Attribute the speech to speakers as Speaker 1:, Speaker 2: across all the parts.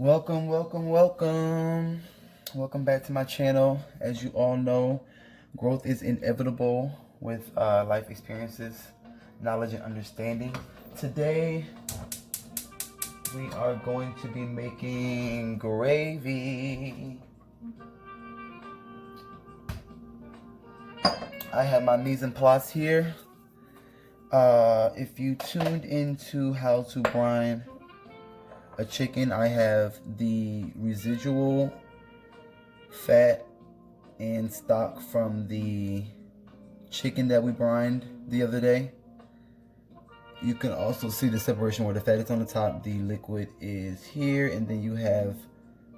Speaker 1: Welcome, welcome, welcome. Welcome back to my channel. As you all know, growth is inevitable with life experiences, knowledge, and understanding. Today, we are going to be making gravy. I have my mise en place here. If you tuned into how to brine a chicken, I have the residual fat and stock from the chicken that we brined the other day. You can also see the separation where the fat is on the top, the liquid is here, and then you have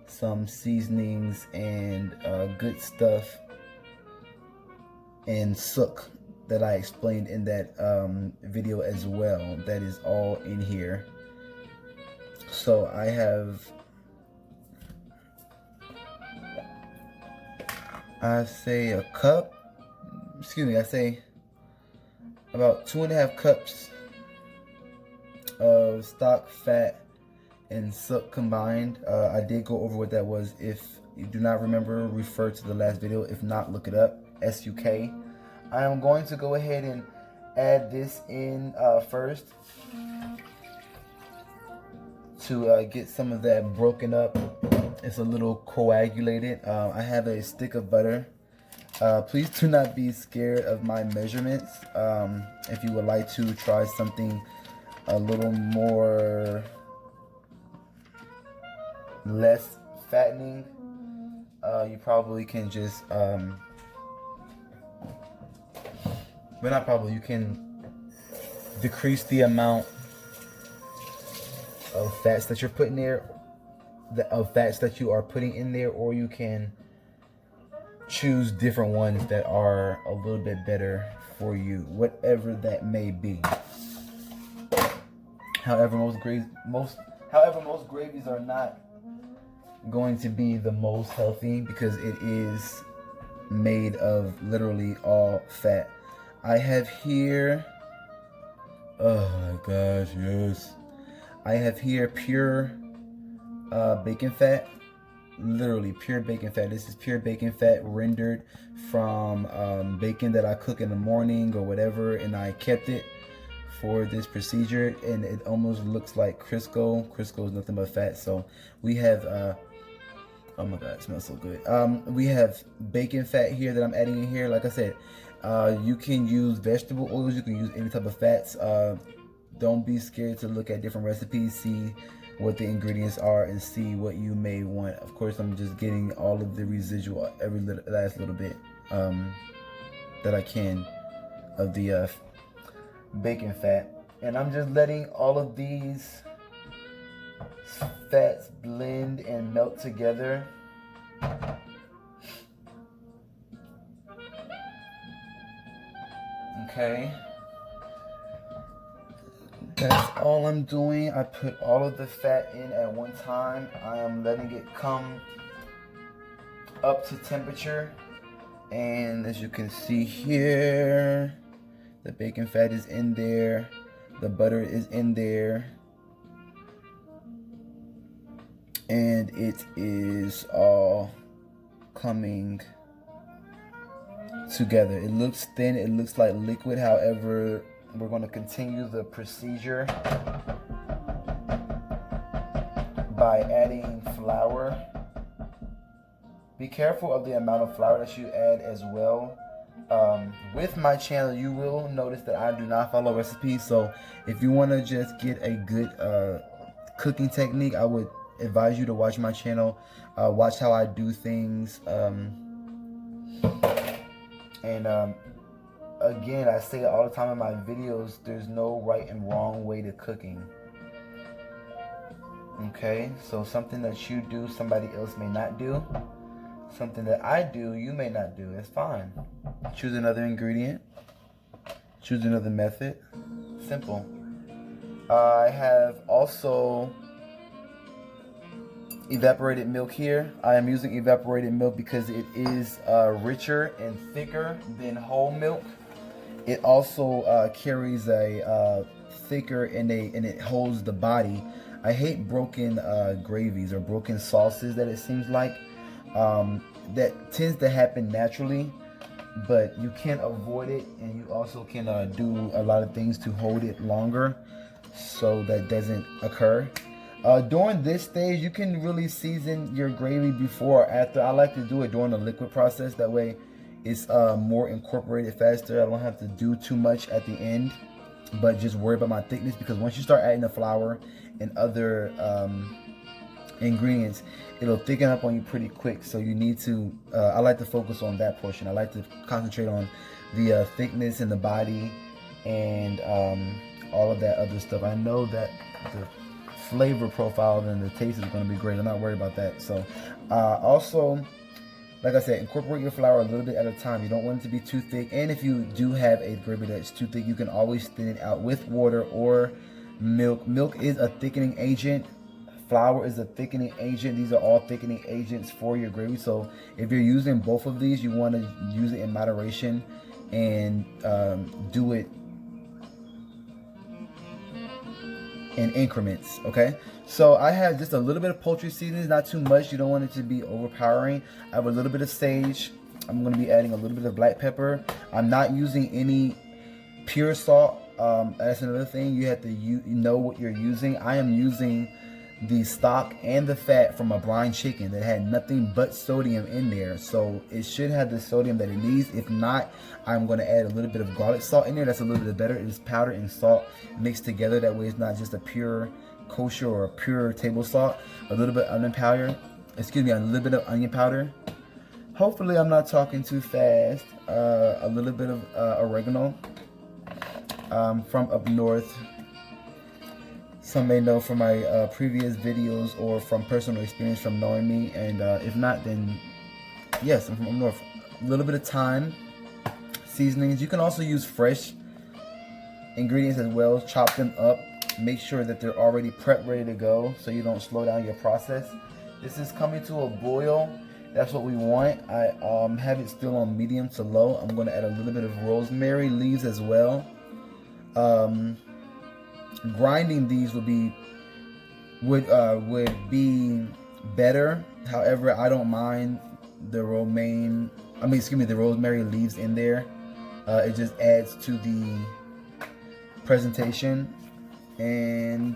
Speaker 1: some seasonings and good stuff and sook that I explained in that video as well. That is all in here. So I have, I say about 2.5 cups of stock, fat, and sook combined. I did go over what that was. If you do not remember, refer to the last video. If not, look it up, SUK. I am going to go ahead and add this in first to get some of that broken up. It's a little coagulated. I have a stick of butter. Please do not be scared of my measurements. If you would like to try something a little more less fattening, you probably can just you can decrease the amount of fats that you're putting there, you are putting in there, or you can choose different ones that are a little bit better for you, whatever that may be. However, most gravies are not going to be the most healthy because it is made of literally all fat. I have here, oh my gosh, yes. I have here pure bacon fat, literally pure bacon fat. This is pure bacon fat rendered from bacon that I cook in the morning or whatever, and I kept it for this procedure, and it almost looks like Crisco. Crisco is nothing but fat. So we have, oh my God, it smells so good. We have bacon fat here that I'm adding in here. Like I said, you can use vegetable oils, you can use any type of fats. Don't be scared to look at different recipes, see what the ingredients are, and see what you may want. Of course, I'm just getting all of the residual, last little bit that I can of the bacon fat. And I'm just letting all of these fats blend and melt together. Okay. That's all I'm doing. I put all of the fat in at one time. I am letting it come up to temperature. And as you can see here, the bacon fat is in there. The butter is in there. And it is all coming together. It looks thin. It looks like liquid. However, we're going to continue the procedure by adding flour. Be careful of the amount of flour that you add as well. With my channel, you will notice that I do not follow recipes. So if you want to just get a good cooking technique, I would advise you to watch my channel. Watch how I do things. Again, I say it all the time in my videos, there's no right and wrong way to cooking. Okay, so something that you do, somebody else may not do. Something that I do, you may not do. It's fine. Choose another ingredient. Choose another method. Simple. I have also evaporated milk here. I am using evaporated milk because it is richer and thicker than whole milk. It also carries a thicker and it holds the body I hate broken gravies or broken sauces that it seems like. That tends to happen naturally, but you can't avoid it, and you also can do a lot of things to hold it longer so that doesn't occur. During this stage, you can really season your gravy before or after. I like to do it during the liquid process. That way it's more incorporated faster. I don't have to do too much at the end, but just worry about my thickness, because once you start adding the flour and other ingredients, it'll thicken up on you pretty quick. So you need to I like to focus on that portion. I like to concentrate on the thickness in the body and all of that other stuff. I know that the flavor profile and the taste is going to be great. I'm not worried about that. So also, like I said, incorporate your flour a little bit at a time. You don't want it to be too thick, and if you do have a gravy that's too thick, you can always thin it out with water or milk. Milk is a thickening agent. Flour is a thickening agent. These are all thickening agents for your gravy. So if you're using both of these, you want to use it in moderation and do it in increments. Okay, so I have just a little bit of poultry seasonings, not too much. You don't want it to be overpowering. I have a little bit of sage. I'm going to be adding a little bit of black pepper. I'm not using any pure salt. That's another thing. You have to know what you're using. I am using the stock and the fat from a brine chicken that had nothing but sodium in there, so it should have the sodium that it needs. If not, I'm going to add a little bit of garlic salt in there. That's a little bit better. It is powder and salt mixed together. That way it's not just a pure kosher or a pure table salt. A little bit onion powder, excuse me, a little bit of onion powder. Hopefully I'm not talking too fast. A little bit of oregano from up north. Some may know from my previous videos or from personal experience from knowing me, and if not, then yes, I'm from up north. A little bit of thyme, seasonings. You can also use fresh ingredients as well. Chop them up. Make sure that they're already prepped, ready to go, so you don't slow down your process. This is coming to a boil. That's what we want. I have it still on medium to low. I'm going to add a little bit of rosemary leaves as well. Grinding these would be better. However, I don't mind the rosemary leaves in there. It just adds to the presentation. And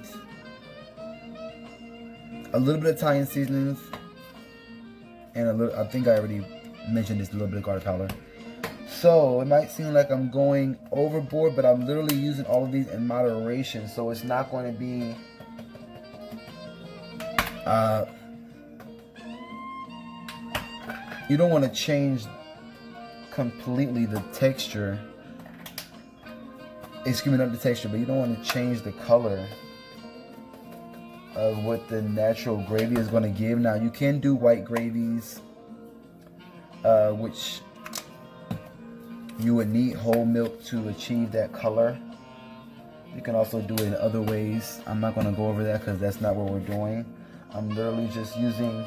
Speaker 1: a little bit of Italian seasonings, and a little, I think I already mentioned this, a little bit of garlic powder. So it might seem like I'm going overboard, but I'm literally using all of these in moderation, so it's not going to be you don't want to change completely the texture. Excuse me, not the texture, but you don't want to change the color of what the natural gravy is going to give. Now, you can do white gravies, which you would need whole milk to achieve that color. You can also do it in other ways. I'm not going to go over that because that's not what we're doing. I'm literally just using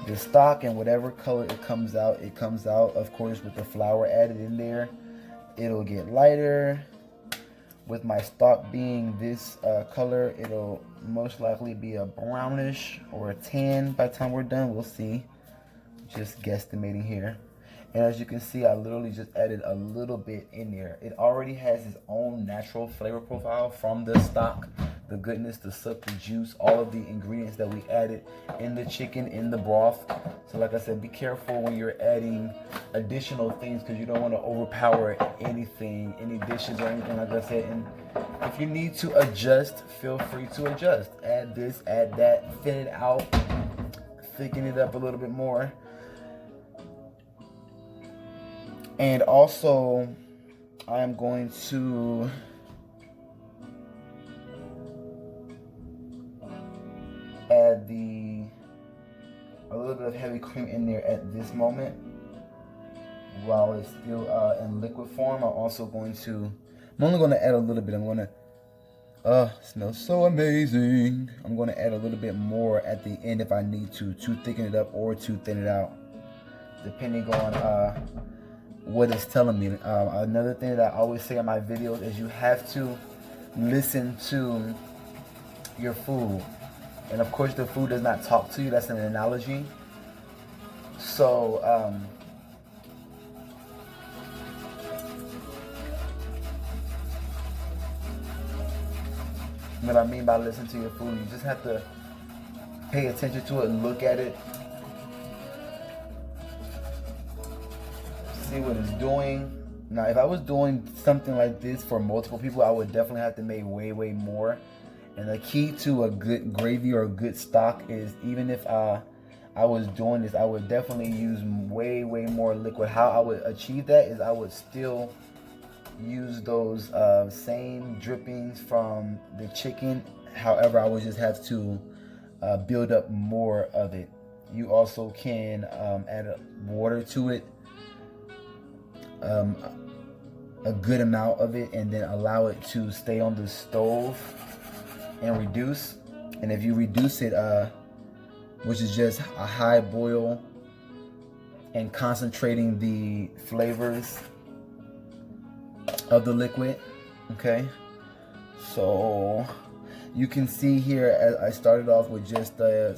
Speaker 1: the stock, and whatever color it comes out, it comes out. Of course, with the flour added in there, it'll get lighter. With my stock being this color, it'll most likely be a brownish or a tan by the time we're done. We'll see. Just guesstimating here. And as you can see, I literally just added a little bit in there. It already has its own natural flavor profile from the stock. The goodness, the suck, the juice, all of the ingredients that we added in the chicken, in the broth. So like I said, be careful when you're adding additional things, because you don't want to overpower anything, any dishes or anything like I said. And if you need to adjust, feel free to adjust. Add this, add that, thin it out, thicken it up a little bit more. And also, I'm going to add a little bit of heavy cream in there at this moment while it's still in liquid form. I'm only going to add a little bit. I'm going to, smells so amazing. I'm going to add a little bit more at the end if I need to thicken it up or to thin it out, depending on what it's telling me. Another thing that I always say in my videos is you have to listen to your food. And of course the food does not talk to you. That's an analogy. So what I mean by listen to your food, you just have to pay attention to it and look at it. See what it's doing. Now, if I was doing something like this for multiple people, I would definitely have to make way more. And the key to a good gravy or a good stock is, even if I was doing this, I would definitely use way more liquid. How I would achieve that is I would still use those same drippings from the chicken. However, I would just have to build up more of it. You also can add water to it, a good amount of it, and then allow it to stay on the stove and reduce. And if you reduce it, which is just a high boil and concentrating the flavors of the liquid. Okay, so you can see here, as I started off with just a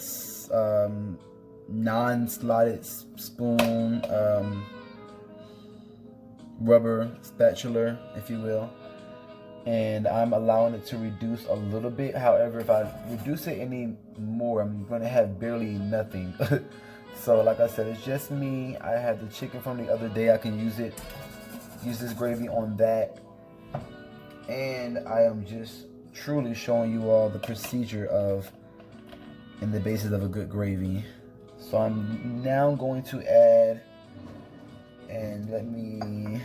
Speaker 1: non-slotted spoon, rubber spatula, if you will, and I'm allowing it to reduce a little bit. However, if I reduce it any more, I'm gonna have barely nothing. So like I said, it's just me. I had the chicken from the other day. I can use this gravy on that, and I am just truly showing you all the procedure of and the basis of a good gravy. So I'm now going to add, and let me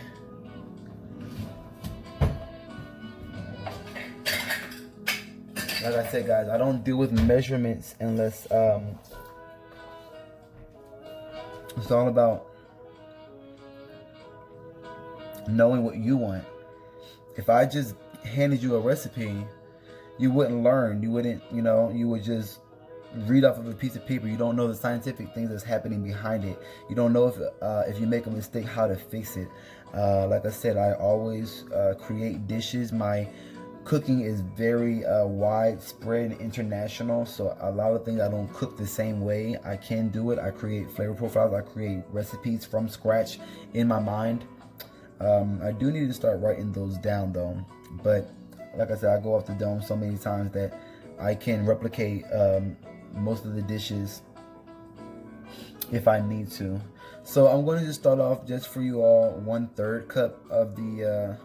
Speaker 1: like I said, guys, I don't deal with measurements unless it's all about knowing what you want. If I just handed you a recipe, you wouldn't learn. You wouldn't, you would just read off of a piece of paper. You don't know the scientific things that's happening behind it. You don't know if you make a mistake, how to fix it. Like I said, I always create dishes. My cooking is very widespread and international, so a lot of things I don't cook the same way. I can do it. I create flavor profiles. I create recipes from scratch in my mind. I do need to start writing those down though, but like I said, I go off the dome so many times that I can replicate most of the dishes if I need to. So I'm going to just start off, just for you all, 1/3 cup of the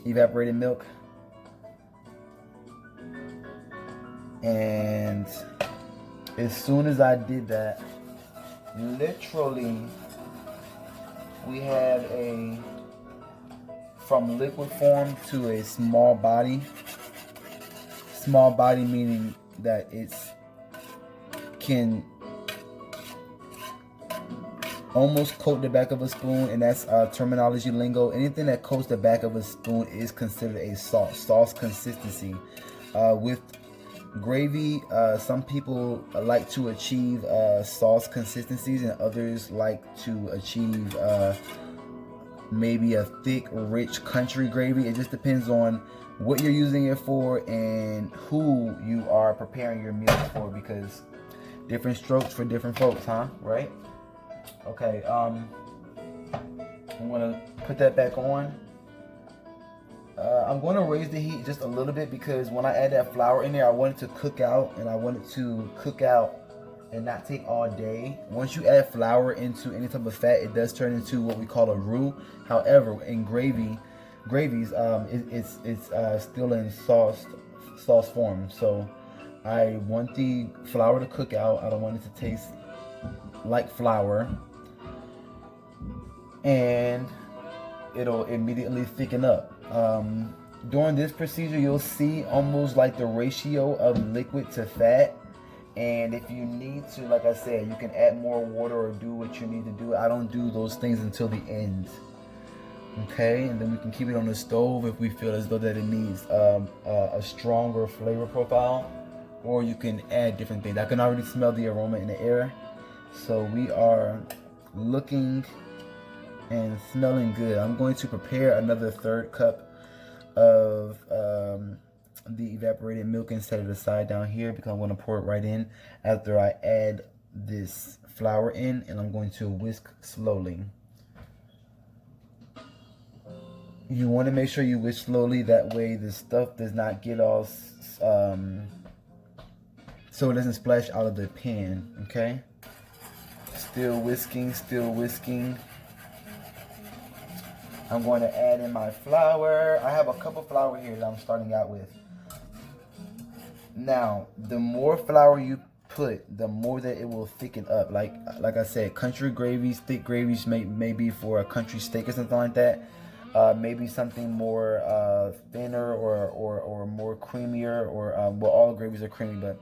Speaker 1: evaporated milk. And as soon as I did that, literally, we have a from liquid form to a small body. Small body meaning that it's can almost coat the back of a spoon, and that's terminology lingo. Anything that coats the back of a spoon is considered a sauce consistency. With gravy, some people like to achieve sauce consistencies, and others like to achieve maybe a thick, rich country gravy. It just depends on what you're using it for and who you are preparing your meals for, because different strokes for different folks, huh? Right? Okay, I'm gonna put that back on. I'm going to raise the heat just a little bit, because when I add that flour in there, I want it to cook out, and I want it to cook out and not take all day. Once you add flour into any type of fat, it does turn into what we call a roux. However, in gravies, it's still in sauce form. So I want the flour to cook out. I don't want it to taste like flour, and it'll immediately thicken up. During this procedure, you'll see almost like the ratio of liquid to fat, and if you need to, like I said, you can add more water or do what you need to do. I don't do those things until the end. Okay, and then we can keep it on the stove if we feel as though that it needs a stronger flavor profile, or you can add different things. I can already smell the aroma in the air, so we are looking and smelling good. I'm going to prepare another 1/3 cup of the evaporated milk and set it aside down here because I'm going to pour it right in after I add this flour in, and I'm going to whisk slowly. You want to make sure you whisk slowly, that way the stuff does not get all so it doesn't splash out of the pan. Okay, still whisking, still whisking. I'm going to add in my flour. I have a cup of flour here that I'm starting out with. Now, the more flour you put, the more that it will thicken up. Like I said, country gravies, thick gravies may be for a country steak or something like that. Maybe something more thinner or more creamier, or well, all gravies are creamy, but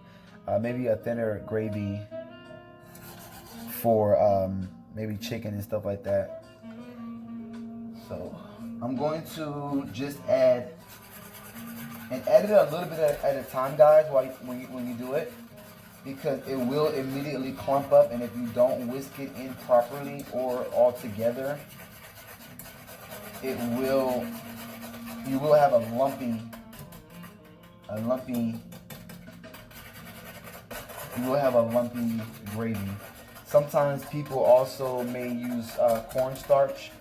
Speaker 1: maybe a thinner gravy for maybe chicken and stuff like that. So I'm going to just add it a little bit at a time, guys, when you do it, because it will immediately clump up, and if you don't whisk it in properly or all together, you will have a lumpy gravy. Sometimes people also may use cornstarch.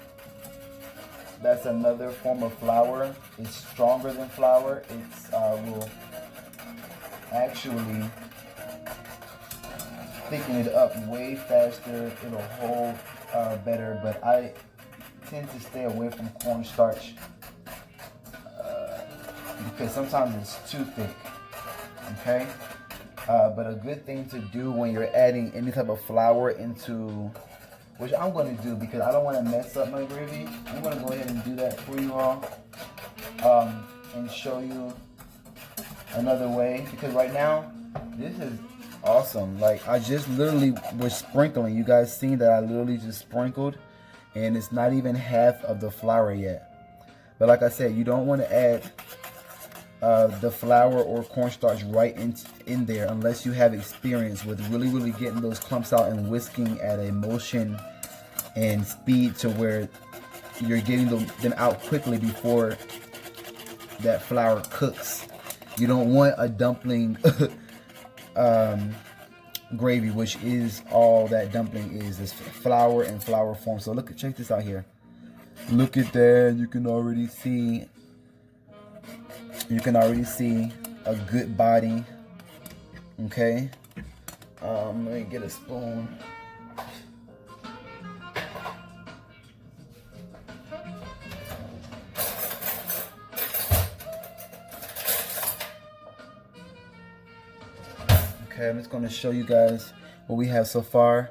Speaker 1: That's another form of flour. It's stronger than flour. It's will actually thicken it up way faster. It'll hold better, but I tend to stay away from cornstarch because sometimes it's too thick. Okay, but a good thing to do when you're adding any type of flour into, which I'm going to do because I don't want to mess up my gravy. I'm going to go ahead and do that for you all and show you another way, because right now this is awesome. Like, I just literally was sprinkling. You guys seen that I literally just sprinkled, and it's not even half of the flour yet. But like I said, you don't want to add the flour or cornstarch right in there unless you have experience with really getting those clumps out and whisking at a motion and speed to where you're getting them out quickly before that flour cooks. You don't want a dumpling gravy, which is all that dumpling is flour and flour form. So check this out here. Look at that. You can already see a good body. Okay, let me get a spoon. Okay, I'm just going to show you guys what we have so far.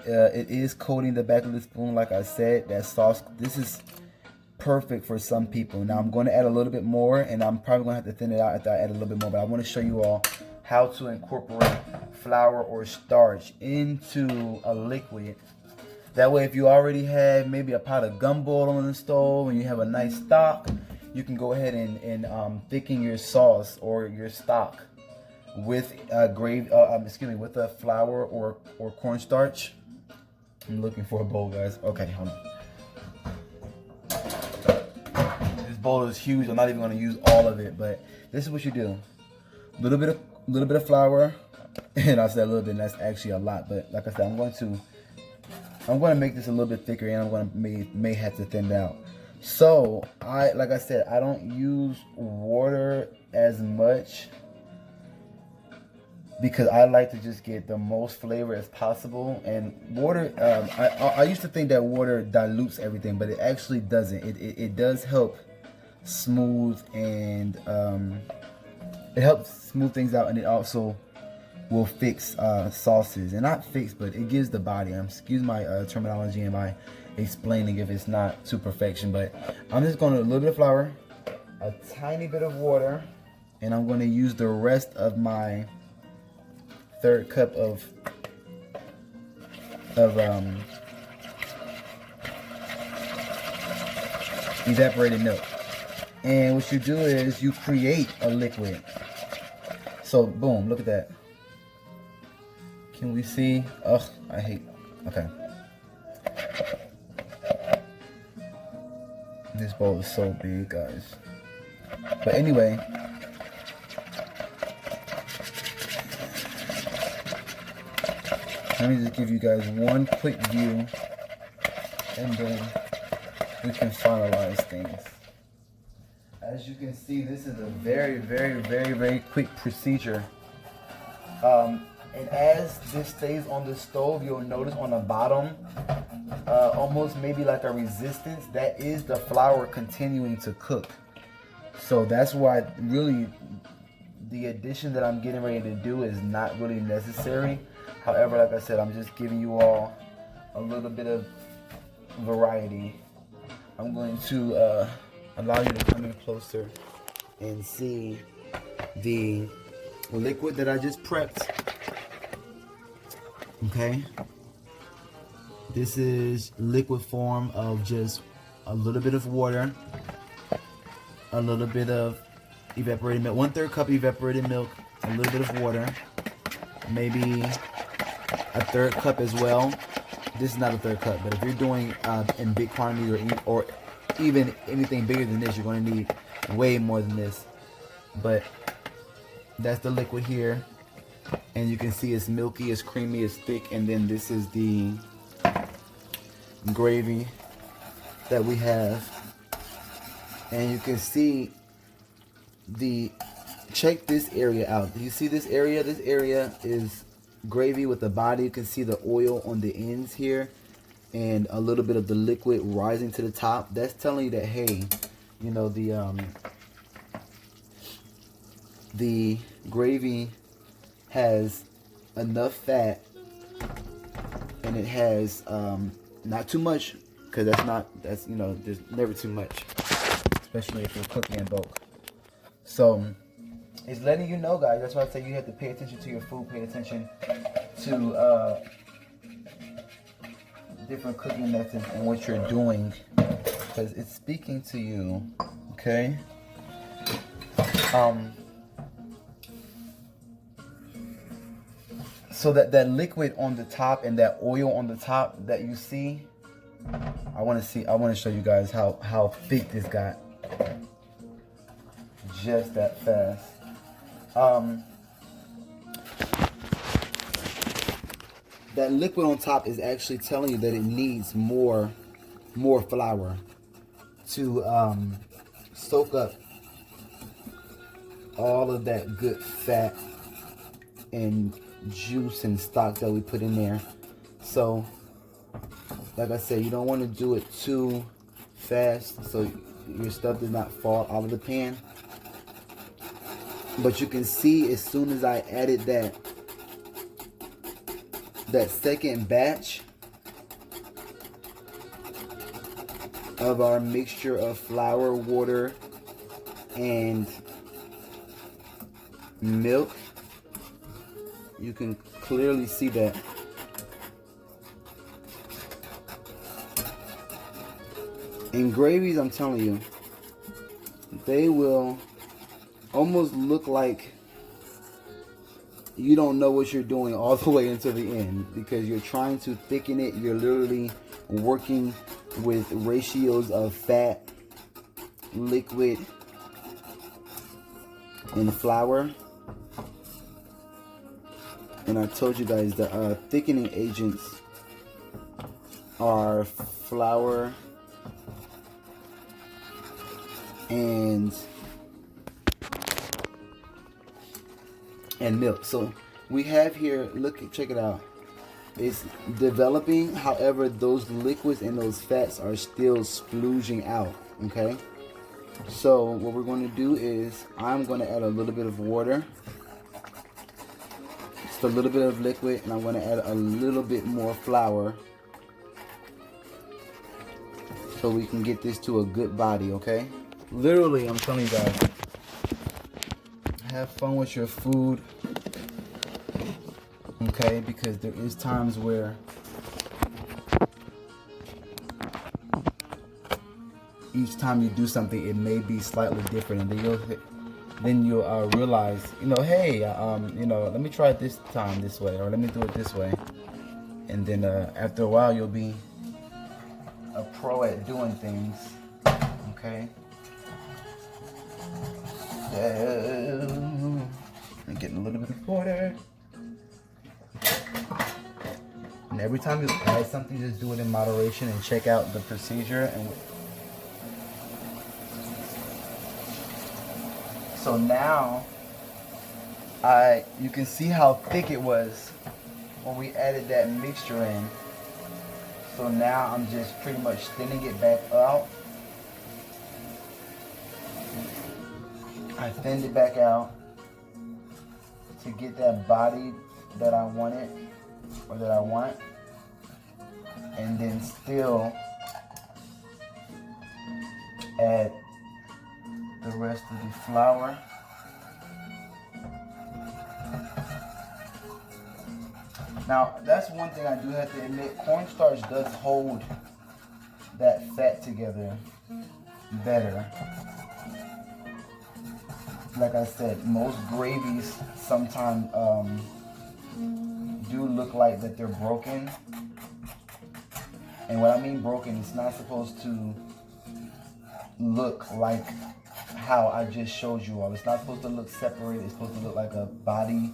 Speaker 1: It is coating the back of the spoon, like I said. That sauce, this is perfect for some people. Now I'm going to add a little bit more, and I'm probably going to have to thin it out after I add a little bit more, but I want to show you all how to incorporate flour or starch into a liquid. That way, if you already have maybe a pot of gumbo on the stove and you have a nice stock, you can go ahead and thicken your sauce or your stock with with a flour or cornstarch. I'm looking for a bowl, guys. Okay, hold on. This bowl is huge. I'm not even going to use all of it, but this is what you do. A little bit of flour, and I said a little bit, and that's actually a lot. But like I said, I'm going to make this a little bit thicker, and I'm going to may have to thin it out. So like I said, I don't use water as much, because I like to just get the most flavor as possible. And water, I used to think that water dilutes everything, but it actually doesn't. It does help smooth, and it helps smooth things out, and it also will fix sauces. And not fix, but it gives the body. Excuse my terminology and my explaining if it's not to perfection, but I'm just going to a little bit of flour, a tiny bit of water, and I'm going to use the rest of my third cup of evaporated milk. And what you do is you create a liquid. So boom, look at that. Can we see? Ugh, I hate. Okay. This bowl is so big, guys. But anyway, Let me just give you guys one quick view, and then we can finalize things. As you can see, this is a very quick procedure. And as this stays on the stove, you'll notice on the bottom, almost maybe like a resistance. That is the flour continuing to cook. So that's why really the addition that I'm getting ready to do is not really necessary. However, like I said, I'm just giving you all a little bit of variety. I'm going to allow you to come in closer and see the liquid that I just prepped. Okay, this is liquid form of just a little bit of water, a little bit of evaporated milk, 1/3 cup evaporated milk, a little bit of water, maybe a 1/3 cup as well. This is not a 1/3 cup, but if you're doing in big quantity or even anything bigger than this, you're going to need way more than this. But that's the liquid here. And you can see it's milky, it's creamy, it's thick. And then this is the gravy that we have. And you can see check this area out. Do you see this area? This area is gravy with the body. You can see the oil on the ends here and a little bit of the liquid rising to the top. That's telling you that, hey, you know, the gravy has enough fat, and it has not too much, because that's you know, there's never too much, especially if you're cooking in bulk. So it's letting you know, guys. That's why I say you have to pay attention to your food, pay attention to different cooking methods and what you're doing, because it's speaking to you. Okay. So that liquid on the top and that oil on the top that you see, I want to show you guys how thick this got. Just that fast. That liquid on top is actually telling you that it needs more flour to soak up all of that good fat and juice and stock that we put in there. So like I said, you don't want to do it too fast so your stuff does not fall out of the pan. But you can see as soon as I added that second batch of our mixture of flour, water, and milk, you can clearly see that. In gravies, I'm telling you, they will almost look like you don't know what you're doing all the way until the end, because you're trying to thicken it. You're literally working with ratios of fat, liquid, and flour. And I told you guys that thickening agents are flour and milk. So we have here, check it out. It's developing, however, those liquids and those fats are still splooging out, okay? So what we're going to do is I'm going to add a little bit of water, just a little bit of liquid, and I'm going to add a little bit more flour so we can get this to a good body, okay? Literally, I'm telling you guys, have fun with your food, okay? Because there is times where each time you do something, it may be slightly different, and then you'll realize, you know, hey, you know, let me try it this time this way, or let me do it this way, and then after a while, you'll be a pro at doing things, okay? So, I'm getting a little bit of water. important. Every time you add something, just do it in moderation and check out the procedure. And so now, you can see how thick it was when we added that mixture in. So now I'm just pretty much thinning it back out. I thinned it back out to get that body that I wanted, or that I want, and then still add the rest of the flour. Now, that's one thing I do have to admit, cornstarch does hold that fat together better. Like I said, most gravies sometimes do look like that they're broken. And what I mean broken, it's not supposed to look like how I just showed you all. It's not supposed to look separated. It's supposed to look like a body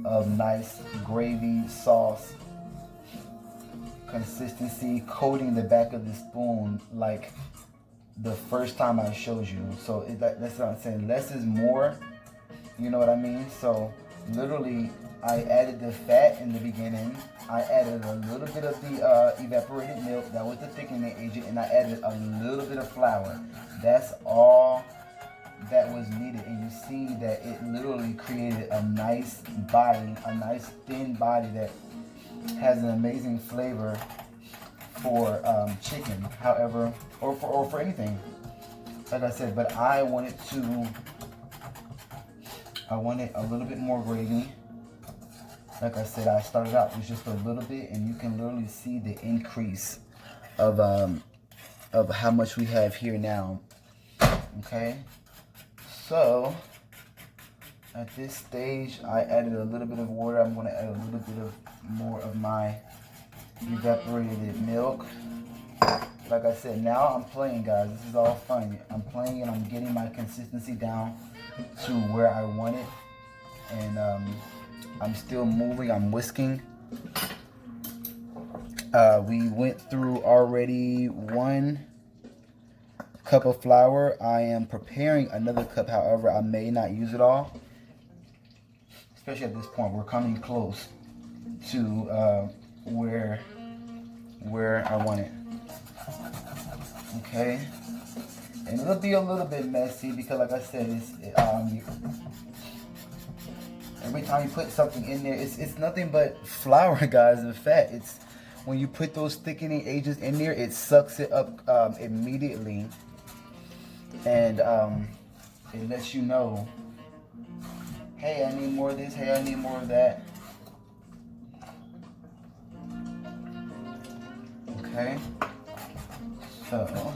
Speaker 1: of nice gravy sauce consistency, coating the back of the spoon like the first time I showed you. So that's what I'm saying. Less is more. You know what I mean? So literally, I added the fat in the beginning. I added a little bit of the evaporated milk. That was the thickening agent. And I added a little bit of flour. That's all that was needed. And you see that it literally created a nice body, a nice thin body that has an amazing flavor for chicken, however, or for anything. Like I said, but I wanted a little bit more gravy. Like I said, I started out with just a little bit, and you can literally see the increase of how much we have here now. Okay, so at this stage, I added a little bit of water. I'm going to add a little bit of more of my evaporated milk. Like I said, now I'm playing, guys. This is all fun. I'm playing and I'm getting my consistency down to where I want it. And I'm still moving. I'm whisking. We went through already 1 cup of flour. I am preparing another cup. However, I may not use it all. Especially at this point, we're coming close to where I want it. Okay, and it'll be a little bit messy because, like I said, every time you put something in there, it's nothing but flour, guys, and fat. It's when you put those thickening agents in there, it sucks it up immediately, and it lets you know, hey, I need more of this. Hey, I need more of that. Okay, so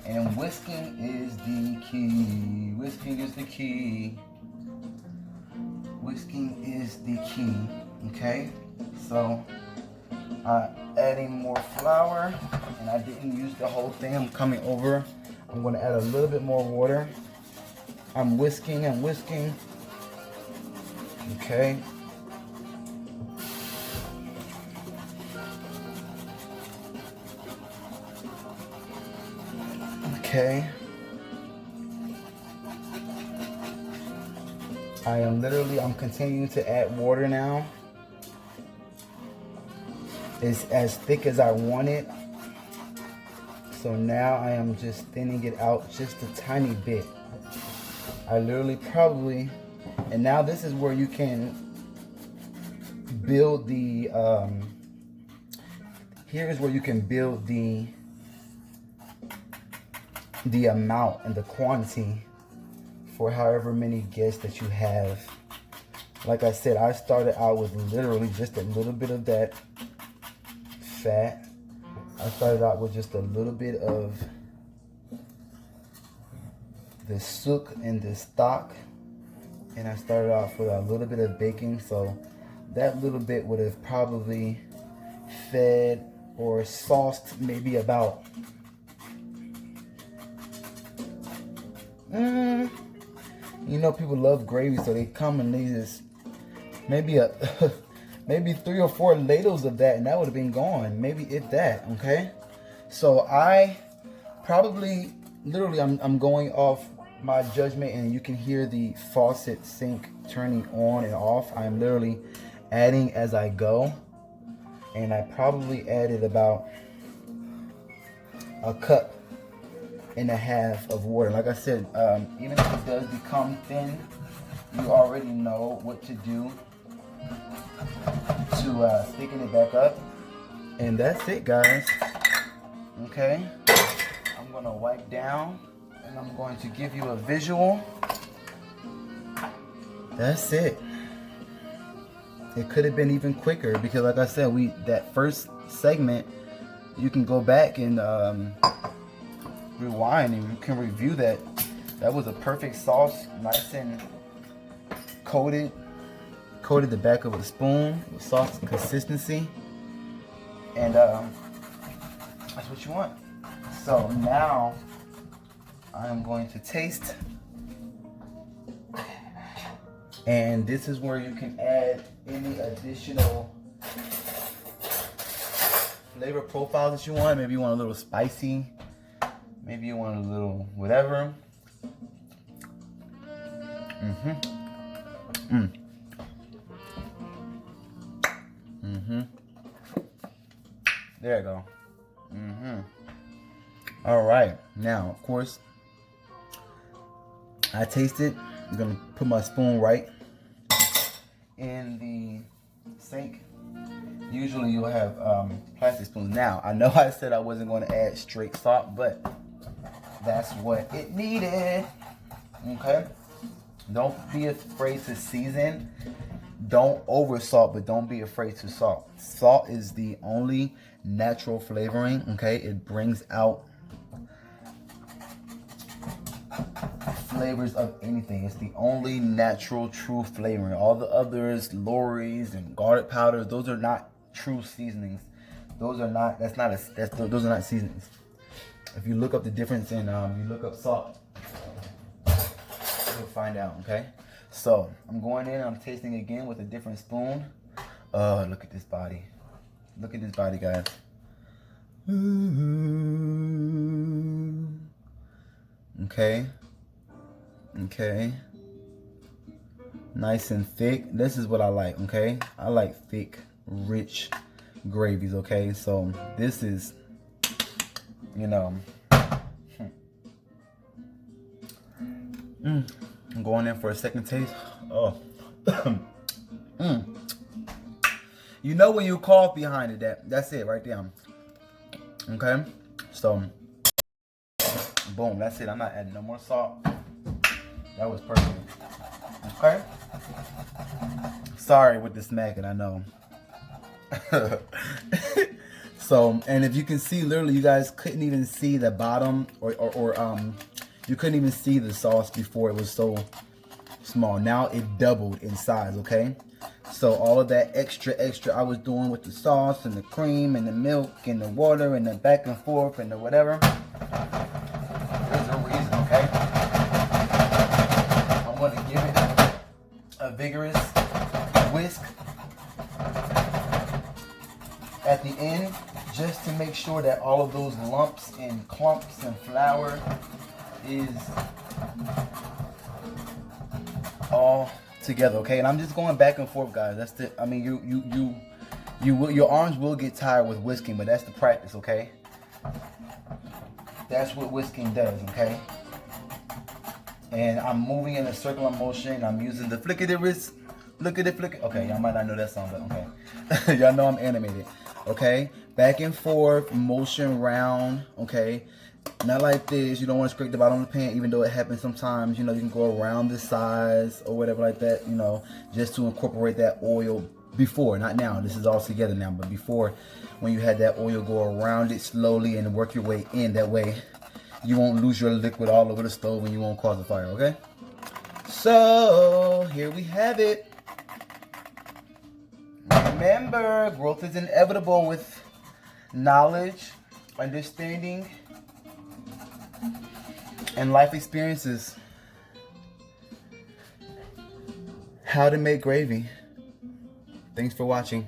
Speaker 1: and whisking is the key. Whisking is the key. Whisking is the key. Okay, so adding more flour, and I didn't use the whole thing. I'm coming over. I'm going to add a little bit more water. I'm whisking and whisking. Okay. Okay. I'm continuing to add water now. It's as thick as I want it. So now I am just thinning it out just a tiny bit. I literally probably, and now this is where you can build the, here is where you can build the amount and the quantity for however many guests that you have. Like I said, I started out with literally just a little bit of that fat. I started out with just a little bit of the souk and the stock, and I started off with a little bit of baking. So that little bit would have probably fed or sauced maybe about You know, people love gravy, so they commonly just maybe maybe 3 or 4 ladles of that, and that would have been gone. Maybe if that. Okay. So I probably, literally, I'm going off my judgment, and you can hear the faucet sink turning on and off. I'm literally adding as I go, and I probably added about a cup and a half of water. Like I said, even if it does become thin, you already know what to do to thicken it back up. And that's it, guys. Okay, I'm gonna wipe down, and I'm going to give you a visual. That's it. It could have been even quicker, because like I said, that first segment, you can go back and rewind, and you can review that. That was a perfect sauce, nice and coated the back of a spoon with sauce consistency, and that's what you want. So now I am going to taste, and this is where you can add any additional flavor profiles that you want. Maybe you want a little spicy, maybe you want a little whatever. There you go. All right, now of course I taste it. I'm gonna put my spoon right in the sink. Usually you'll have plastic spoons. Now I know I said I wasn't going to add straight salt, but that's what it needed. Okay, don't be afraid to season. Don't over salt, but don't be afraid to salt. Salt is the only natural flavoring. Okay, it brings out flavors of anything. It's the only natural true flavoring. All the others, Lorry's and garlic powders, those are not true seasonings. Those are not those are not seasonings. If you look up the difference in you look up salt, you'll find out. Okay, so I'm going in, I'm tasting again with a different spoon. Look at this body. Look at this body, guys. Okay. Okay. Nice and thick. This is what I like, okay? I like thick, rich gravies, okay? So this is, you know, I'm going in for a second taste. Oh. You know when you cough behind it, that's it right there. Okay? So, boom, that's it. I'm not adding no more salt. That was perfect. Okay? Sorry with the smacking, I know. So, and if you can see, literally, you guys couldn't even see the bottom, or you couldn't even see the sauce before. It was so small. Now it doubled in size, okay? So all of that extra I was doing with the sauce and the cream and the milk and the water and the back and forth and the whatever, there's a reason, okay? I'm going to give it a vigorous whisk at the end, just to make sure that all of those lumps and clumps and flour is all together, okay? And I'm just going back and forth, guys. That's the, I mean, you will, your arms will get tired with whisking, but that's the practice, okay? That's what whisking does, okay? And I'm moving in a circular motion. I'm using the flickety wrist, flickety flick. Okay, y'all might not know that song, but okay. Y'all know I'm animated, okay? Back and forth, motion round, okay? Not like this. You don't want to scrape the bottom of the pan, even though it happens sometimes. You know, you can go around the sides or whatever like that, you know, just to incorporate that oil before. Not now. This is all together now. But before, when you had that oil, go around it slowly and work your way in. That way, you won't lose your liquid all over the stove and you won't cause a fire, okay? So, here we have it. Remember, growth is inevitable with knowledge, understanding, and life experiences. how to make gravy. Thanks for watching.